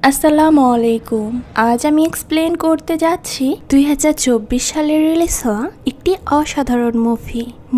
আসসালামু আলাইকুম। আজ আমি এক্সপ্লেন করতে যাচ্ছি 2024 সালে রিলিজ হওয়া একটি অসাধারণ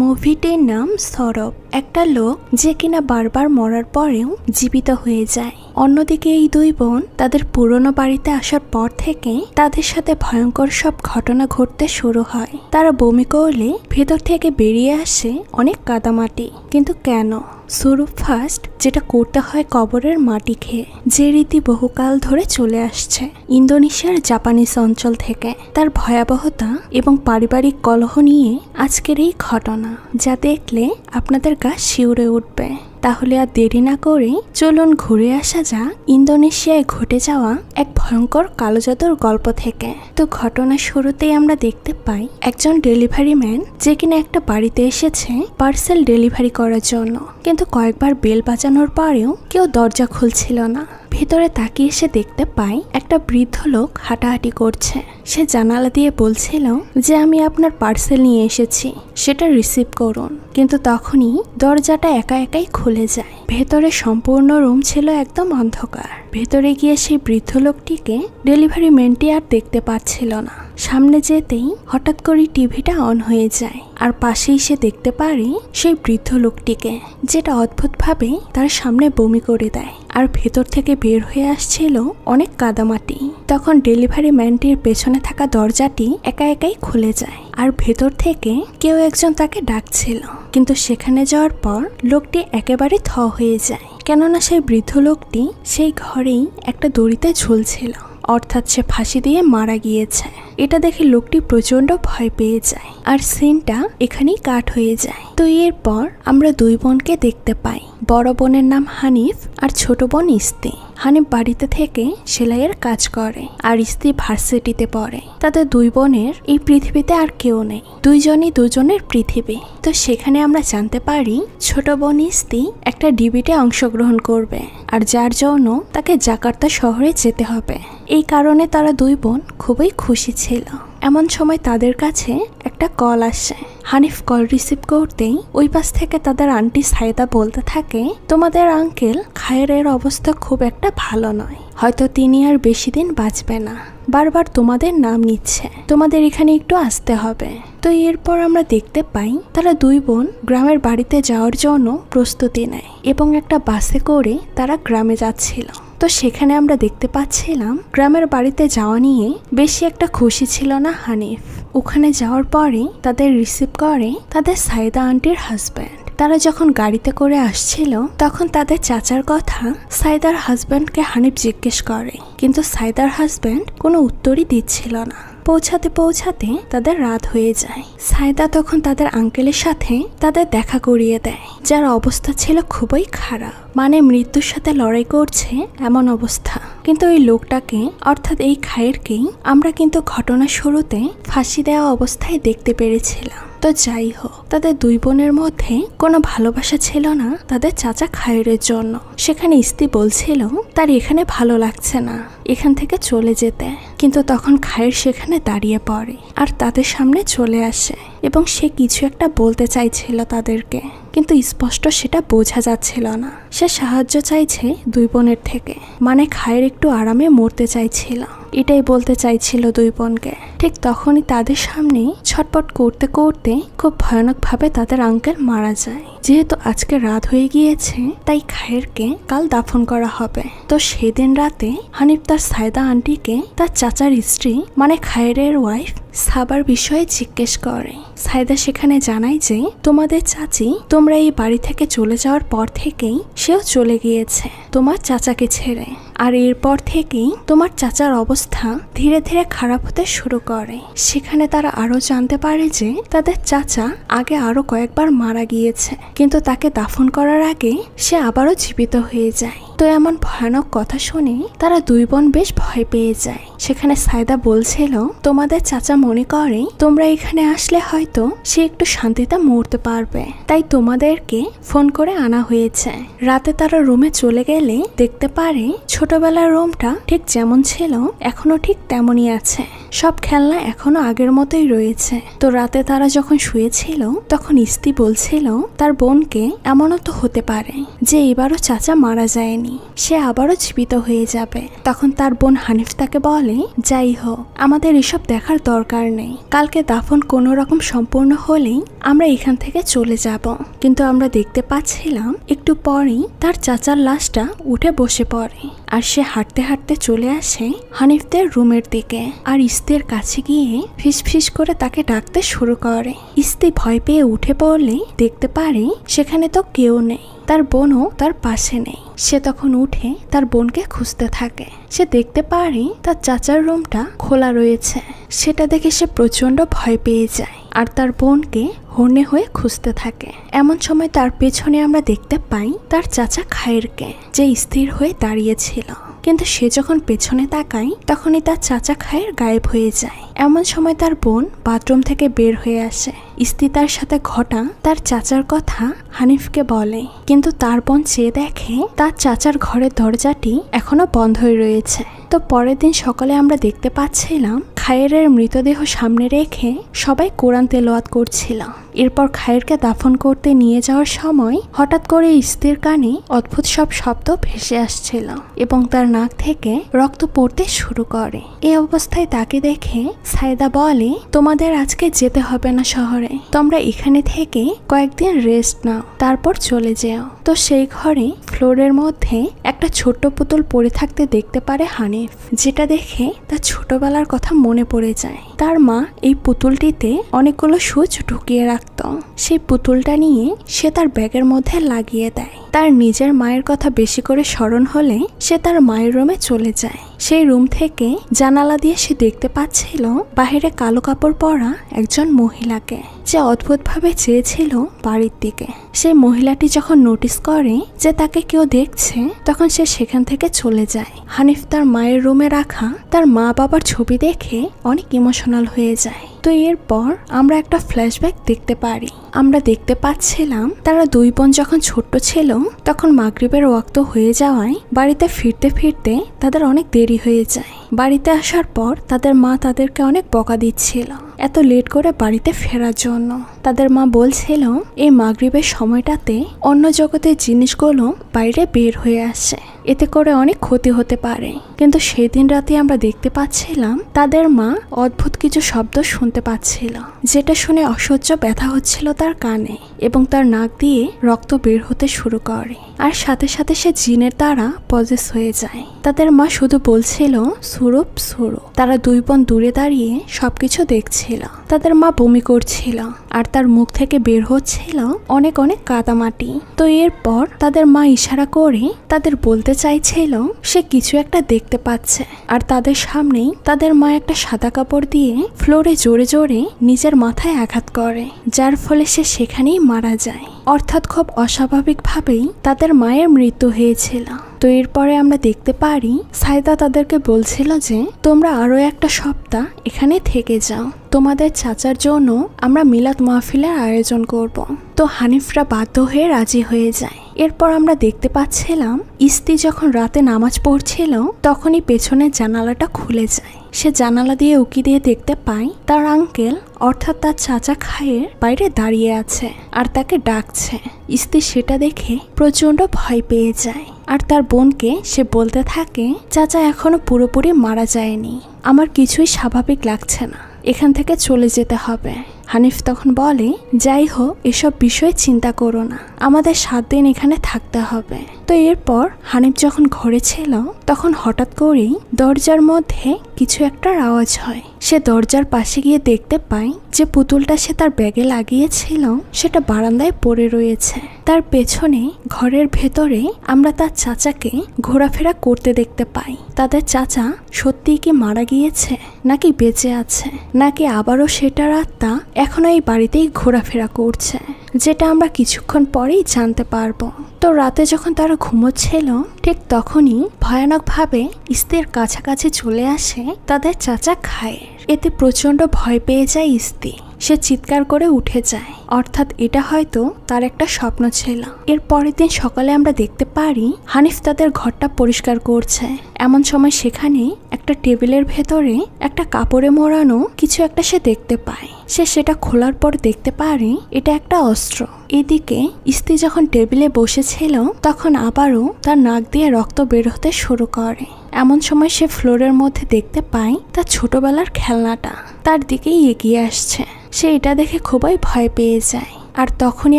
মুভিটির নাম সরব। একটা লোক যে কিনা বারবার মরার পরেও জীবিত হয়ে যায়। অন্যদিকে এই দুই বোন তাদের পুরনো বাড়িতে আসার পর থেকে তাদের সাথে ভয়ঙ্কর সব ঘটনা ঘটতে শুরু হয়। তারা বমি করলে ভেতর থেকে বেরিয়ে আসে অনেক কাদামাটি। কিন্তু কেন? শুরু ফার্স্ট যেটা করতে হয় কবরের মাটি খেয়ে, যে রীতি বহুকাল ধরে চলে আসছে ইন্দোনেশিয়ার জাপানিজ অঞ্চল থেকে। তার ভয়াবহতা এবং পারিবারিক কলহ নিয়ে আজকের এই ঘটনা, যা দেখলে আপনাদের গা শিউরে উঠবে। তাহলে আর দেরি না করে চলুন ঘুরে আসা যাক ইন্দোনেশিয়ায় ঘটে যাওয়া এক ভয়ঙ্কর কালো জাদুর গল্প থেকে। তো ঘটনার শুরুতেই আমরা দেখতে পাই একজন ডেলিভারি ম্যান যে কিনা একটা বাড়িতে এসেছে পার্সেল ডেলিভারি করার জন্য। কিন্তু কয়েকবার বেল বাজানোর পরেও কেউ দরজা খুলছিল না। ভেতরে তাকিয়ে এসে দেখতে পাই একটা বৃদ্ধ লোক হাঁটাহাঁটি করছে। সে জানালা দিয়ে বলছিল যে আমি আপনার পার্সেল নিয়ে এসেছি, সেটা রিসিভ করুন। কিন্তু তখনই দরজাটা একা একাই খুলে যায়। ভেতরে সম্পূর্ণ রুম ছিল একদম অন্ধকার। ভেতরে গিয়ে সেই বৃদ্ধ লোকটিকে ডেলিভারি ম্যানটি আর দেখতে পাচ্ছিল না। সামনে যেতেই হঠাৎ করে টিভিটা অন হয়ে যায়, আর পাশেই সে দেখতে পারে সেই বৃদ্ধ লোকটিকে, যেটা অদ্ভুতভাবে তার সামনে বমি করে দেয়। আর ভেতর থেকে বের হয়ে আসছিল অনেক কাদামাটি। তখন ডেলিভারি ম্যানটির পেছনে থাকা দরজাটি একা একাই খুলে যায়, আর ভেতর থেকে কেউ একজন তাকে ডাকছিল। কিন্তু সেখানে যাওয়ার পর লোকটি একেবারে থ হয়ে যায়, কেননা সেই বৃদ্ধ লোকটি সেই ঘরেই একটা দড়িতে ঝুলছিল, অর্থাৎ সে ফাঁসি দিয়ে মারা গিয়েছে। এটা দেখে লোকটি প্রচন্ড ভয় পেয়ে যায়, আর সিনটা এখানেই কাট হয়ে যায়। তো এরপর আমরা দুই বোনকে দেখতে পাই। বড় বোনের নাম হানিফ আর ছোট বোন ইস্তি। হানিফ বাড়িতে থেকে সেলাইয়ের কাজ করে, আর ইস্তি ভার্সিটিতে পড়ে। তাদের দুই বোনের এই পৃথিবীতে আর কেউ নেই, দুইজনই দুজনের পৃথিবী। তো সেখানে আমরা জানতে পারি ছোট বোন ইস্তি একটা ডিবেটে অংশগ্রহণ করবে, আর যার জন্য তাকে জাকার্তা শহরে যেতে হবে। এই কারণে তারা দুই বোন খুবই খুশি ছিল। এমন সময় তাদের কাছে একটা কল আসে। হানিফ কল রিসিভ করতেই ওই পাশ থেকে তাদের আন্টি সাইদা বলতে থাকে, তোমাদের আঙ্কেল খায়েরের অবস্থা খুব একটা ভালো নয়, হয়তো তিনি আর বেশি দিন বাঁচবে না। বারবার তোমাদের নাম নিচ্ছে, তোমাদের এখানে একটু আসতে হবে। তো এরপর আমরা দেখতে পাই তারা দুই বোন গ্রামের বাড়িতে যাওয়ার জন্য প্রস্তুতি নেয়, এবং একটা বাসে করে তারা গ্রামে যাচ্ছিল। তো সেখানে আমরা দেখতে পাচ্ছিলাম গ্রামের বাড়িতে যাওয়া নিয়ে বেশি একটা খুশি ছিল না হানিফ। ওখানে যাওয়ার পরে তাদের রিসিভ করে তাদের সাইদা আন্টির হাজব্যান্ড। তারা যখন গাড়িতে করে আসছিল তখন তাদের চাচার কথা সাইদার হাজব্যান্ডকে হানিফ জিজ্ঞেস করে, কিন্তু সাইদার হাজব্যান্ড কোনো উত্তরই দিচ্ছিল না। পৌঁছাতে পৌঁছাতে তাদের রাত হয়ে যায়। সাইদা তখন তাদের আঙ্কেলের সাথে তাদের দেখা করিয়ে দেয়, যার অবস্থা ছিল খুবই খারাপ, মানে মৃত্যুর সাথে লড়াই করছে এমন অবস্থা। কিন্তু এই লোকটাকে, অর্থাৎ এই খায়েরকেই আমরা কিন্তু ঘটনার শুরুতে ফাঁসি দেওয়া অবস্থায় দেখতে পেরেছিলাম। তো যাই হোক, তাদের দুই বোনের মধ্যে কোনো ভালোবাসা ছিল না তাদের চাচা খায়েরের জন্য। সেখানে ইস্তি বলছিল তার এখানে ভালো লাগছে না, এখান থেকে চলে যেতে। কিন্তু তখন খায়ের সেখানে দাঁড়িয়ে পড়ে আর তাদের সামনে চলে আসে, এবং সে কিছু একটা বলতে চাইছিল তাদেরকে, কিন্তু স্পষ্ট সেটা বোঝা যাচ্ছিল না। সে সাহায্য চাইছে দুই বোনের থেকে, মানে খায়ের একটু আরামে মরতে চাইছিল, এটাই বলতে চাইছিল দুই বোনকে। ঠিক তখনই তাদের সামনে ছটপট করতে করতে খুব ভয়ানকভাবে তাদের আঙ্কেল মারা যায়। যেহেতু আজকে রাত হয়ে গিয়েছে, তাই খায়েরকে কাল দাফন করা হবে। তো সেদিন রাতে হানিফ তার সাইদা আন্টিকে তার চাচার স্ত্রী, মানে খায়েরের ওয়াইফ সাবার বিষয়ে জিজ্ঞেস করে। সাইদা সেখানে জানায় যে তোমাদের চাচি তোমরা এই বাড়ি থেকে চলে যাওয়ার পর থেকেই সেও চলে গিয়েছে তোমার চাচাকে ছেড়ে, আর এরপর থেকেই তোমার চাচার অবস্থা ধীরে ধীরে খারাপ হতে শুরু করে। সেখানে তারা আরো জানতে পারে যে তাদের চাচা আগে আরো কয়েকবার মারা গিয়েছে, কিন্তু তাকে দাফন করার আগে সে আবারও জীবিত হয়ে যায়। তো এমন ভয়ানক কথা শুনে তারা দুই বোন বেশ ভয় পেয়ে যায়। সেখানে সাইদা বলছিল তোমাদের চাচা মনে করে তোমরা এখানে আসলে হয়তো সে একটু শান্তিতে মরতে পারবে, তাই তোমাদেরকে ফোন করে আনা হয়েছে। রাতে তারা রুমে চলে গেলে দেখতে পারে ছোটবেলার রুমটা ঠিক যেমন ছিল এখনো ঠিক তেমনই আছে। সব খেলনা এখনো আগের মতোই রয়েছে। তো রাতে তারা যখন শুয়েছিল তখন ইস্তি বলছিল তার বোনকে এমনও তো হতে পারে যে এবারও চাচা মারা যায়নি, সে আবারও জীবিত হয়ে যাবে। তখন তার বোন হানিফ তাকে বলে, যাই হোক আমাদের এসব দেখার দরকার নেই, কালকে দাফন কোনো রকম সম্পূর্ণ হলেই আমরা এখান থেকে চলে যাব। কিন্তু আমরা দেখতে পাচ্ছিলাম একটু পরেই তার চাচার লাশটা উঠে বসে পড়ে আর সে হাঁটতে হাঁটতে চলে আসে হানিফদের রুমের দিকে আর ইস্তির কাছে গিয়ে ফিস ফিস করে তাকে ডাকতে শুরু করে। ইস্তি ভয় পেয়ে উঠে পড়লে দেখতে পারে সেখানে তো কেউ নেই, তার বোনও তার পাশে নেই। সে তখন উঠে তার বোনকে খুঁজতে থাকে। সে দেখতে পারে তার চাচার রুমটা খোলা রয়েছে। সেটা দেখে সে প্রচন্ড ভয় পেয়ে যায় আর তার বোনকে হন্যে হয়ে খুঁজতে থাকে। এমন সময় তার পেছনে আমরা দেখতে পাই তার চাচা খায়েরকে, যে স্থির হয়ে দাঁড়িয়েছিল। কিন্তু সে যখন পেছনে তাকায় তখনই তার চাচা খায়ের গায়েব হয়ে যায়। এমন সময় তার বোন বাথরুম থেকে বের হয়ে আসে। ইস্তি তার সাথে ঘটা তার চাচার কথা হানিফকে বলে, কিন্তু তার বোন চেয়ে দেখে তার চাচার ঘরের দরজাটি এখনো বন্ধই রয়েছে। তো পরের দিন সকালে আমরা দেখতে পাচ্ছিলাম খায়েরের মৃতদেহ সামনে রেখে সবাই কোরআন তেলাওয়াত করছিল। এরপর খায়েরকে দাফন করতে নিয়ে যাওয়ার সময় হঠাৎ করে ইস্তির কানে অদ্ভুত সব শব্দ ভেসে আসছিল এবং তার নাক থেকে রক্ত পড়তে শুরু করে। এই অবস্থায় তাকে দেখে সাইদা বলে, তোমাদের আজকে যেতে হবে না শহরে, তোমরা এখানে থেকে কয়েকদিন রেস্ট নাও, তারপর চলে যেও। তো সেই ঘরে ফ্লোরের মধ্যে একটা ছোট্ট পুতুল পড়ে থাকতে দেখতে পারে হানিফ, যেটা দেখে তার ছোটবেলার কথা মনে পড়ে যায়। তার মা এই পুতুলটিতে অনেকগুলো সুচ ঢুকিয়ে রাখত। সেই পুতুলটা নিয়ে সে তার ব্যাগের মধ্যে লাগিয়ে দেয়। তার নিজের মায়ের কথা বেশি করে স্মরণ হলে সে তার মায়ের রুমে চলে যায়। সেই রুম থেকে জানালা দিয়ে সে দেখতে পাচ্ছিল বাহিরে কালো কাপড় পরা একজন মহিলাকে, যে অদ্ভুতভাবে চেয়েছিল বাড়ির দিকে। সেই মহিলাটি যখন নোটিস করে যে তাকে কেউ দেখছে তখন সে সেখান থেকে চলে যায়। হানিফ তার মায়ের রুমে রাখা তার মা বাবার ছবি দেখে অনেক ইমোশনাল হয়ে যায়। তো এরপর আমরা একটা ফ্ল্যাশব্যাক দেখতে পারি। আমরা দেখতে পাচ্ছিলাম তারা দুই বোন যখন ছোট্ট ছিল তখন মাগরিবের ওয়াক্ত হয়ে যাওয়ায় বাড়িতে ফিরতে ফিরতে তাদের অনেক দেরি হয়ে যায়। বাড়িতে আসার পর তাদের মা তাদেরকে অনেক বকা দিচ্ছিল এত লেট করে বাড়িতে ফেরার জন্য। তাদের মা বলছিল এই মাগরিবের সময়টাতে অন্য জগতের জিনিসগুলো বাইরে বের হয়ে আসে, এতে করে অনেক ক্ষতি হতে পারে। কিন্তু সেদিন রাতে আমরা দেখতে পাচ্ছিলাম তাদের মা অদ্ভুত কিছু শব্দ শুনতে পাচ্ছিল, যেটা শুনে অসহ্য ব্যথা হচ্ছিল তার কানে এবং তার নাক দিয়ে রক্ত বের হতে শুরু করে আর সাথে সাথে সে জিনের দ্বারা পজেস হয়ে যায়। তাদের মা শুধু বলছিল সুরুপ সুরুপ। তারা দুই বোন দূরে দাঁড়িয়ে সবকিছু দেখছিল। তাদের মা বমি করছিল আর তার মুখ থেকে বের হচ্ছিল অনেক অনেক কাদামাটি। তো এরপর তাদের মা ইশারা করে তাদের বলতে চাইছিল সে কিছু একটা দেখতে পাচ্ছে আর তাদের সামনেই তাদের মা একটা সাদা কাপড় দিয়ে ফ্লোরে জোরে জোরে নিজের মাথায় আঘাত করে, যার ফলে সে সেখানেই মারা যায়। অর্থাৎ খুব অস্বাভাবিকভাবেই তাদের মায়ের মৃত্যু হয়েছিল। তো এরপরে আমরা দেখতে পারি সাইদা তাদেরকে বলছিল যে তোমরা আরো একটা সপ্তাহ এখানে থেকে যাও, তোমাদের চাচার জন্য আমরা মিলাদ মাহফিলের আয়োজন করব। তো হানিফরা বাধ্য হয়ে রাজি হয়ে যায়। এরপর আমরা দেখতে পাচ্ছিলাম ইস্তি যখন রাতে নামাজ পড়ছিল তখনই পেছনের জানালাটা খুলে যায়। সে জানালা দিয়ে উকি দিয়ে দেখতে পায় তার আঙ্কেল অর্থাৎ তার চাচা খায়ের বাইরে দাঁড়িয়ে আছে আর তাকে ডাকছে। ইস্তি সেটা দেখে প্রচন্ড ভয় পেয়ে যায় আর তার বোনকে সে বলতে থাকে চাচা এখনো পুরোপুরি মারা যায়নি, আমার কিছুই স্বাভাবিক লাগছে না, এখান থেকে চলে যেতে হবে। হানিফ তখন বলে যাই হোক এসব বিষয়ে চিন্তা করো না, আমাদের 7 দিন এখানে থাকতে হবে। তো এরপর হানিফ যখন ঘরে ছিল তখন হঠাৎ করেই দরজার মধ্যে কিছু একটার আওয়াজ হয়। সে দরজার পাশে গিয়ে দেখতে পায় যে পুতুলটা সে তার ব্যাগে লাগিয়েছিল সেটা বারান্দায় পড়ে রয়েছে। তার পেছনে ঘরের ভেতরে আমরা তার চাচাকে ঘোরাফেরা করতে দেখতে পাই। তাদের চাচা সত্যিই কি মারা গিয়েছে নাকি বেঁচে আছে, নাকি আবারও সেটার আত্মা এখনো এই বাড়িতেই ঘোরাফেরা করছে, যেটা আমরা কিছুক্ষণ পরেই জানতে পারবো। তো রাতে যখন তারা ঘুমোচ্ছিল ঠিক তখনই ভয়ানকভাবে ইস্তির কাছাকাছি চলে আসে তাদের চাচা খায়ের। এতে প্রচন্ড ভয় পেয়ে যায় ইস্তি। সে চিৎকার করে উঠে যায়, অর্থাৎ এটা হয়তো তার একটা স্বপ্ন ছিল। এর পরের দিন সকালে আমরা দেখতে পারি হানিফ তাদের ঘরটা পরিষ্কার করছে। এমন সময় সেখানে একটা টেবিলের ভেতরে একটা কাপড়ে মোড়ানো কিছু একটা সে দেখতে পায়। সে সেটা খোলার পর দেখতে পারে এটা একটা অস্ত্র। এদিকে ইস্তি যখন টেবিলে বসেছিল তখন আবারও তার নাক দিয়ে রক্ত বের হতে শুরু করে। এমন সময় সে ফ্লোরের মধ্যে দেখতে পায় তার ছোটবেলার খেলনাটা তার দিকেই এগিয়ে আসছে। সে এটা দেখে খুবই ভয় পেয়ে যায়। আর তখনই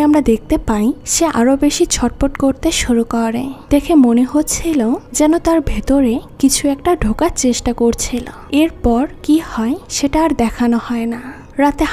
আমরা দেখতে পাই সে আরো বেশি ছটপট করতে শুরু করে। দেখে মনে হচ্ছিল যেন তার ভেতরে কিছু একটা ঢোকার চেষ্টা করছিল। এরপর কি হয় সেটা আর দেখানো হয় না। রাতে